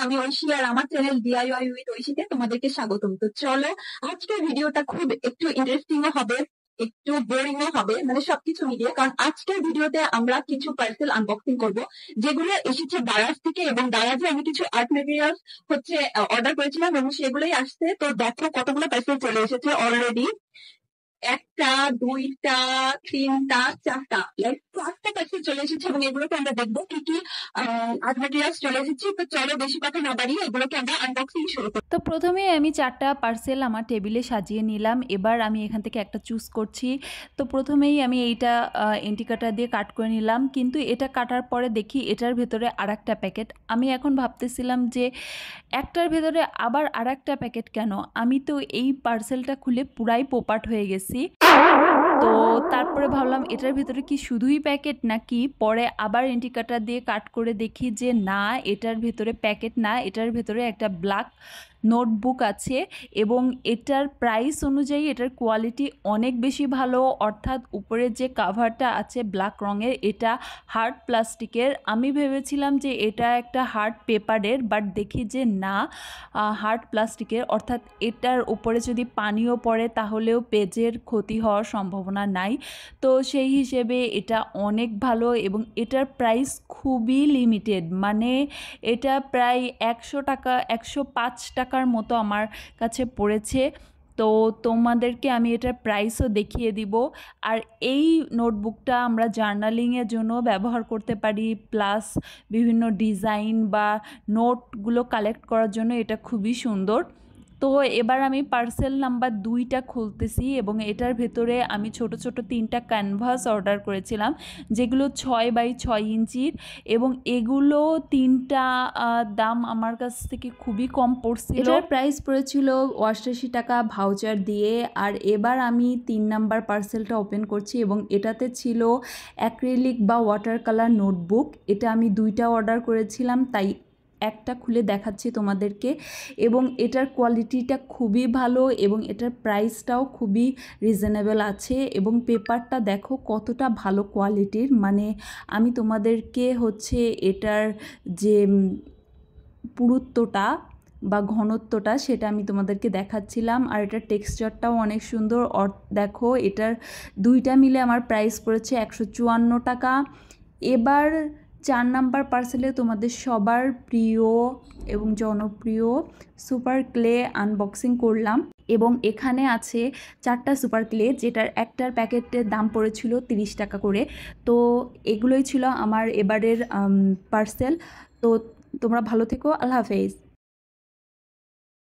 আমি ঐশী, আর আমার channel DIY with ঐশীতে তোমাদেরকে স্বাগতম। তো চলো, আজকের ভিডিওটা খুব একটু ইন্টারেস্টিং হবে, একটু বোরিং হবে, মানে সবকিছু মিলিয়ে। কারণ আজকের ভিডিওতে আমরা কিছু পার্সেল আনবক্সিং করব যেগুলো এসেছে দারাজ থেকে, এবং দারাজে আমি কিছু আর্ট মেটেরিয়ালস অর্ডার করেছিলাম এবং সেগুলোই আসছে। তো দেখো কতগুলো পার্সেল চলে এসেছে অলরেডি। একটা, দুইটা, তিনটা, চারটা, চারটা পার্সেল চলে এসেছে এবং এগুলোকে আমরা দেখবো কি কি আর্ট মেটেরিয়ালস চলে এসেছে। তো চলো বেশি কথা না বাড়িয়ে এগুলোকে আমরা আনবক্সিং শুরু করি। তো প্রথমেই আমি 4টা পার্সেল আমার টেবিলে সাজিয়ে নিলাম। এবার আমি এখান থেকে একটা চুজ করছি। তো প্রথমেই আমি এইটা এন্টি কাটার দিয়ে কাট করে নিলাম, কিন্তু এটা কাটার পরে দেখি এটার ভেতরে আরেকটা প্যাকেট। আমি এখন ভাবতেছিলাম যে একটার ভেতরে আবার আরেকটা প্যাকেট কেন? আমি তো এই পার্সেলটা খুলে পুরাই পোপাট হয়ে গেছি। তো তারপরে ভাবলাম এটার ভেতরে কি শুধুই প্যাকেট নাকি। পরে আবার এন্টি কাটার দিয়ে কাট করে দেখি যে না, এটার ভেতরে প্যাকেট না, এটার ভেতরে একটা ব্ল্যাক নোটবুক আছে এবং এটার প্রাইস অনুযায়ী এটার কোয়ালিটি অনেক বেশি ভালো। অর্থাৎ উপরের যে কাভারটা আছে ব্ল্যাক রঙের, এটা হার্ড প্লাস্টিকের। আমি ভেবেছিলাম যে এটা একটা হার্ড পেপারের, বাট দেখি যে না, হার্ড প্লাস্টিকের। অর্থাৎ এটার উপরে যদি পানিও পড়ে তাহলেও পেজের ক্ষতি হওয়ার সম্ভাবনা নাই। তো সেই হিসেবে এটা অনেক ভালো এবং এটার প্রাইস খুবই লিমিটেড, মানে এটা প্রায় 100 টাকা, 105 টাকার মতো আমার কাছে পড়েছে। তো তোমাদেরকে আমি এটার প্রাইসও দেখিয়ে দিব। আর এই নোটবুকটা আমরা জার্নালিংয়ের জন্য ব্যবহার করতে পারি, প্লাস বিভিন্ন ডিজাইন বা নোটগুলো কালেক্ট করার জন্য এটা খুবই সুন্দর। তো এবার আমি পার্সেল নাম্বার 2টা খুলতেছি এবং এটার ভেতরে আমি ছোট ছোট 3টা ক্যানভাস অর্ডার করেছিলাম, যেগুলো 6x6 ইঞ্চির, এবং এগুলো 3টা দাম আমার কাছ থেকে খুবই কম পড়ছিল। এটার প্রাইস পড়েছিল 88 টাকা ভাউচার দিয়ে। আর এবার আমি 3 নাম্বার পার্সেলটা ওপেন করছি এবং এটাতে ছিল অ্যাক্রিলিক বা ওয়াটার কালার নোটবুক। এটা আমি 2টা অর্ডার করেছিলাম, তাই একটা খুলে দেখাচ্ছি তোমাদেরকে। এবং এটার কোয়ালিটিটা খুবই ভালো এবং এটার প্রাইসটাও খুবই রিজনেবল আছে। এবং পেপারটা দেখো কতটা ভালো কোয়ালিটির, মানে আমি তোমাদেরকে এটার যে পুরুত্বটা বা ঘনত্বটা সেটা আমি তোমাদেরকে দেখাচ্ছিলাম। আর এটার টেক্সচারটাও অনেক সুন্দর। দেখো এটার 2টা মিলে আমার প্রাইস পড়েছে 154 টাকা। এবার 4 নাম্বার পার্সেলে তোমাদের সবার প্রিয় এবং জনপ্রিয় সুপার ক্লে আনবক্সিং করলাম। এবং এখানে আছে 4টা সুপার ক্লে, যেটার একটার প্যাকেটের দাম পড়েছিল 30 টাকা করে। তো এগুলোই ছিল আমার এবারের পার্সেল। তো তোমরা ভালো থেকো, আল্লাহ হাফেজ।